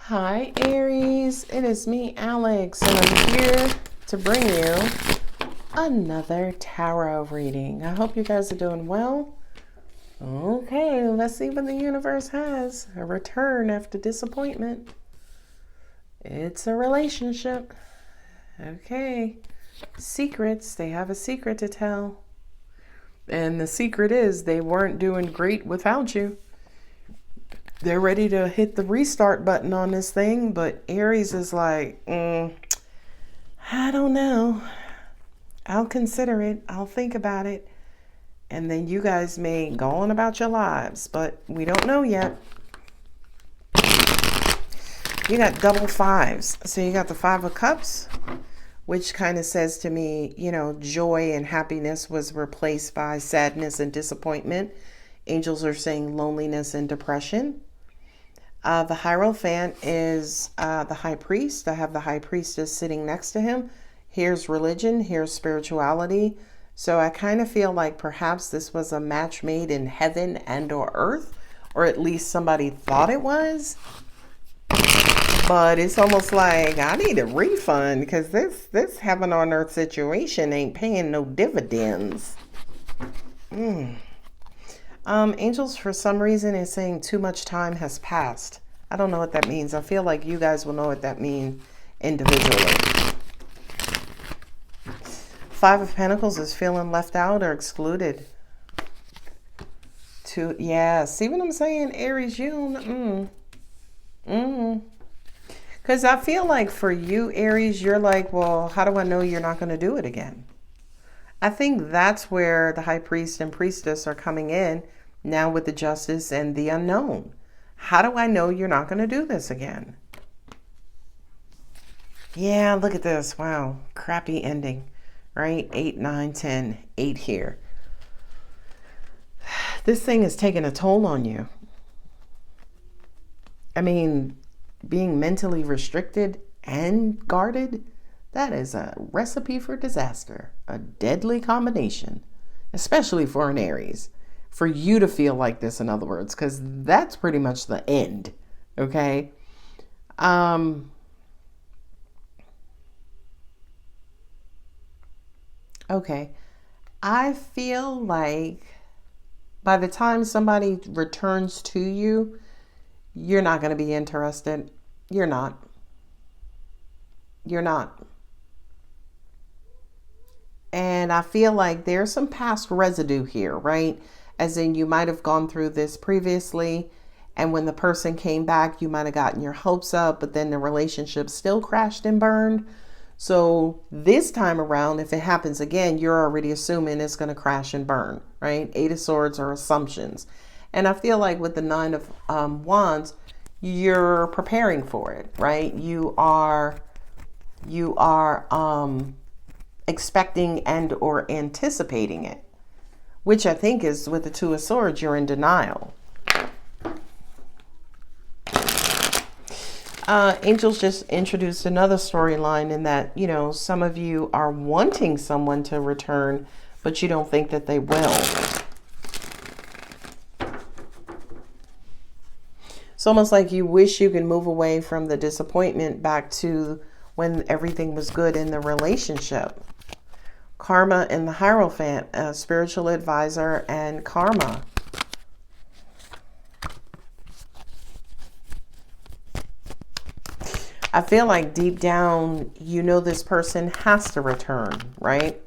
Hi Aries, it is me Alex and I'm here to bring you another tarot reading. I hope you guys are doing well. Okay, let's see what the universe has. A return after disappointment. It's a relationship. Okay, secrets, they have a secret to tell. And the secret is they weren't doing great without you. They're ready to hit the restart button on this thing, but Aries is like, I don't know. I'll consider it. I'll think about it. And then you guys may go on about your lives, but we don't know yet. You got double fives. So you got the 5 of Cups, which kind of says to me, joy and happiness was replaced by sadness and disappointment. Angels are saying loneliness and depression. The Hierophant is the High Priest. I have the High Priestess sitting next to him. Here's religion, here's spirituality. So I kind of feel like perhaps this was a match made in heaven and or earth, or at least somebody thought it was. But it's almost like I need a refund because this heaven on earth situation ain't paying no dividends. Angels, for some reason, is saying too much time has passed. I don't know what that means. I feel like you guys will know what that means individually. 5 of Pentacles is feeling left out or excluded. Yeah, see what I'm saying, Aries, Because I feel like for you, Aries, you're like, well, how do I know you're not going to do it again? I think that's where the High Priest and Priestess are coming in now with the Justice and the Unknown. How do I know you're not going to do this again? Yeah, look at this. Wow. Crappy ending, right? 8, 9, 10, 8 here. This thing is taking a toll on you. I mean, being mentally restricted and guarded, that is a recipe for disaster, a deadly combination, especially for an Aries. For you to feel like this, in other words, because that's pretty much the end, okay? Okay, I feel like by the time somebody returns to you, you're not going to be interested. You're not. You're not. And I feel like there's some past residue here, right? As in you might have gone through this previously, and when the person came back, you might have gotten your hopes up, but then the relationship still crashed and burned. So this time around, if it happens again, you're already assuming it's going to crash and burn, right? 8 of Swords are assumptions. And I feel like with the 9 of Wands, you're preparing for it, right? You are expecting and or anticipating it, which I think is with the 2 of Swords, you're in denial. Angels just introduced another storyline in that, some of you are wanting someone to return, but you don't think that they will. It's almost like you wish you could move away from the disappointment back to when everything was good in the relationship. Karma and the Hierophant, a spiritual advisor and karma. I feel like deep down, this person has to return, right?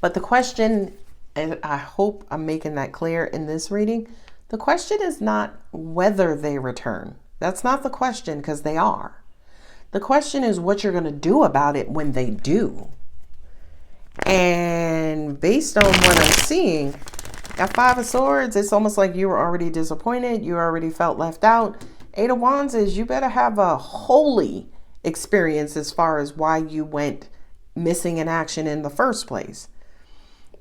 But the question, and I hope I'm making that clear in this reading, the question is not whether they return. That's not the question, because they are. The question is what you're going to do about it when they do. And based on what I'm seeing, that 5 of Swords, it's almost like you were already disappointed. You already felt left out. 8 of Wands is you better have a holy experience as far as why you went missing in action in the first place.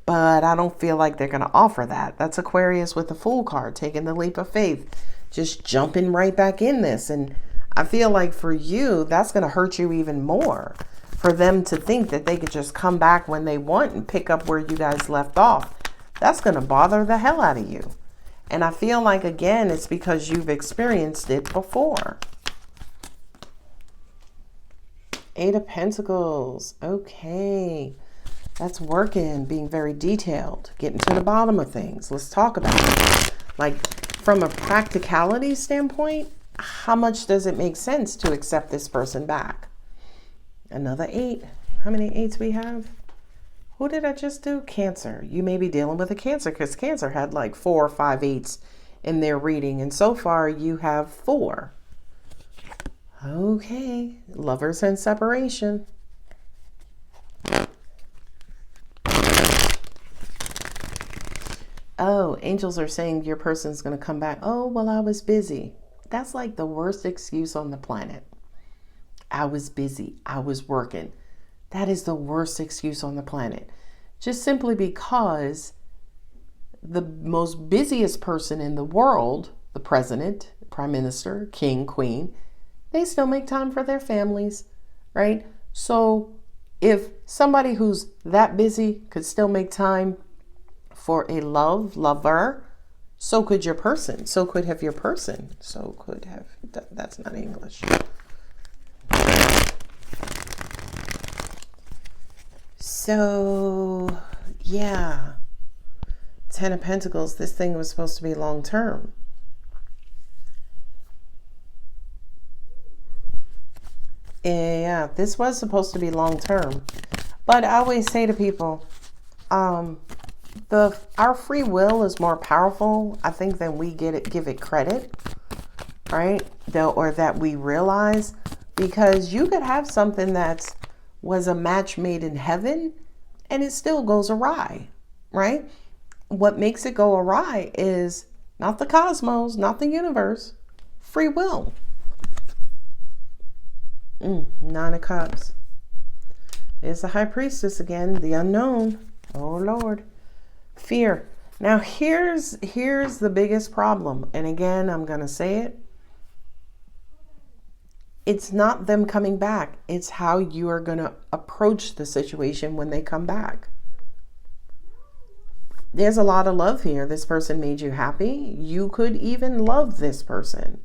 But I don't feel like they're going to offer that. That's Aquarius with the Fool card, taking the leap of faith, just jumping right back in this. And I feel like for you, that's going to hurt you even more. For them to think that they could just come back when they want and pick up where you guys left off. That's going to bother the hell out of you. And I feel like, again, it's because you've experienced it before. Eight of Pentacles. Okay. That's working, being very detailed, getting to the bottom of things. Let's talk about it. Like, from a practicality standpoint, how much does it make sense to accept this person back? Another 8. How many 8s we have? Who did I just do? Cancer. You may be dealing with a Cancer because Cancer had like 4 or 5 8s in their reading. And so far you have 4. Okay. Lovers and separation. Oh, angels are saying your person's going to come back. Oh, well, I was busy. That's like the worst excuse on the planet. I was busy. I was working. That is the worst excuse on the planet. Just simply because the most busiest person in the world, the president, prime minister, king, queen, they still make time for their families, right? So if somebody who's that busy could still make time for a lover, so could your person. So could have your person. So could have, that's not English. So, yeah. 10 of Pentacles, this thing was supposed to be long term. Yeah, this was supposed to be long term. But I always say to people, our free will is more powerful, I think, than we give it credit, right? Or that we realize, because you could have something that was a match made in heaven and it still goes awry, right? What makes it go awry is not the cosmos, not the universe, free will. 9 of Cups. It's the High Priestess again, the unknown. Oh Lord. Fear. Now here's the biggest problem. And again, I'm going to say it. It's not them coming back. It's how you are going to approach the situation when they come back. There's a lot of love here. This person made you happy. You could even love this person.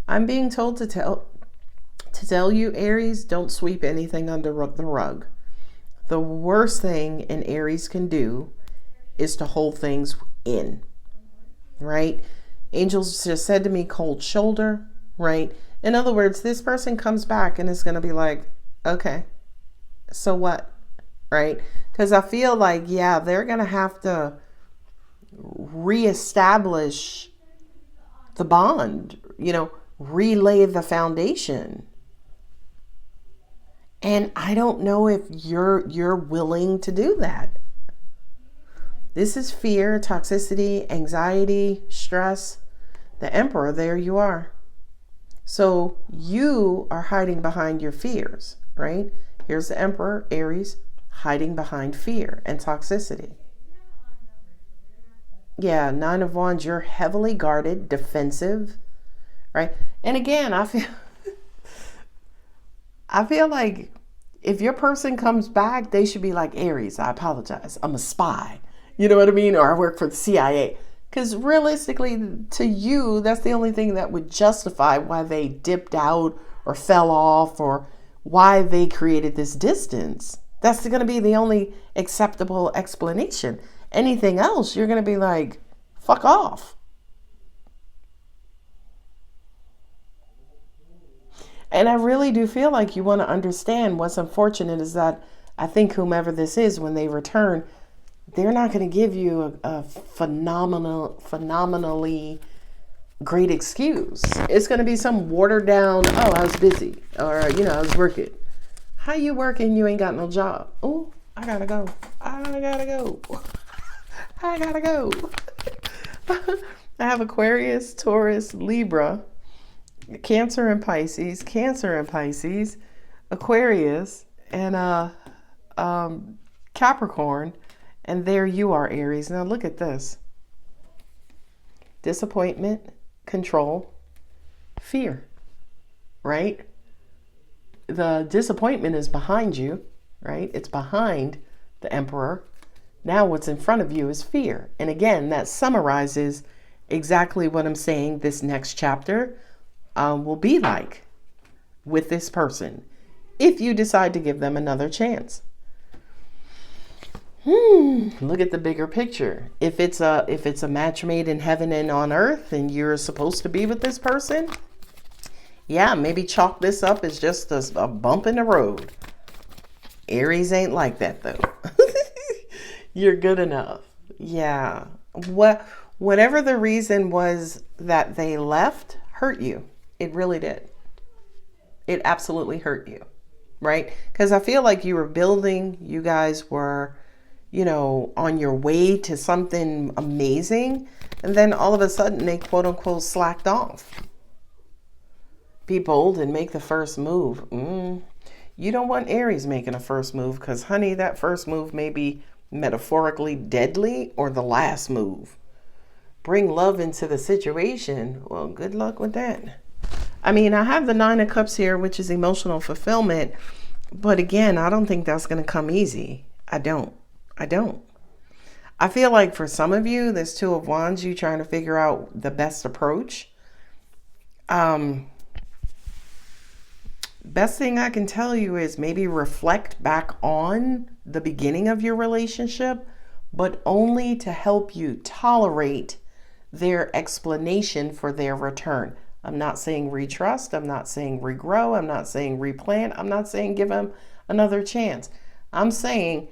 I'm being told to tell you, Aries, don't sweep anything under the rug. The worst thing an Aries can do is to hold things in, right? Angels just said to me, cold shoulder, right? In other words, this person comes back and is going to be like, okay, so what, right? Because I feel like, yeah, they're going to have to reestablish the bond, relay the foundation. And I don't know if you're willing to do that. This is fear, toxicity, anxiety, stress. The Emperor, there you are. So you are hiding behind your fears, right? Here's the Emperor, Aries, hiding behind fear and toxicity. Yeah, 9 of Wands, you're heavily guarded, defensive, right? And again, I feel like if your person comes back, they should be like, Aries, I apologize. I'm a spy. You know what I mean? Or I work for the CIA. Because realistically, to you, that's the only thing that would justify why they dipped out or fell off or why they created this distance. That's going to be the only acceptable explanation. Anything else, you're going to be like, fuck off. And I really do feel like you want to understand what's unfortunate is that I think whomever this is, when they return, they're not going to give you a phenomenally great excuse. It's going to be some watered down, oh, I was busy, or, I was working. How you working? You ain't got no job. Oh, I gotta go. I gotta go. I have Aquarius, Taurus, Libra, Cancer and Pisces, Aquarius, and Capricorn. And there you are, Aries. Now look at this. Disappointment, control, fear, right? The disappointment is behind you, right? It's behind the Emperor. Now what's in front of you is fear. And again, that summarizes exactly what I'm saying this next chapter. will be like with this person if you decide to give them another chance. Look at the bigger picture. If it's a match made in heaven and on earth and you're supposed to be with this person, yeah, maybe chalk this up as just a bump in the road. Aries ain't like that though. You're good enough. Yeah. Whatever the reason was that they left hurt you. It really did. It absolutely hurt you, right? Because I feel like you were building, you guys were, on your way to something amazing. And then all of a sudden they quote unquote slacked off. Be bold and make the first move. You don't want Aries making a first move because, honey, that first move may be metaphorically deadly or the last move. Bring love into the situation. Well, good luck with that. I mean, I have the 9 of Cups here, which is emotional fulfillment. But again, I don't think that's going to come easy. I don't. I feel like for some of you, this 2 of Wands, you trying to figure out the best approach. Best thing I can tell you is maybe reflect back on the beginning of your relationship, but only to help you tolerate their explanation for their return. I'm not saying retrust. I'm not saying regrow. I'm not saying replant. I'm not saying give them another chance. I'm saying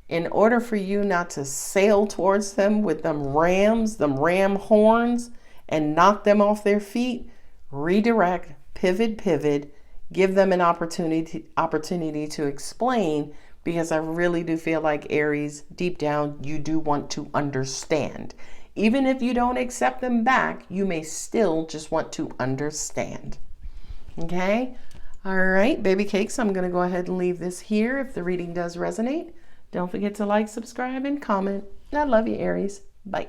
in order for you not to sail towards them with them ram horns and knock them off their feet, redirect, pivot, give them an opportunity to explain, because I really do feel like Aries, deep down, you do want to understand. Even if you don't accept them back, you may still just want to understand. Okay? All right, baby cakes, I'm going to go ahead and leave this here. If the reading does resonate, don't forget to like, subscribe, and comment. I love you, Aries. Bye.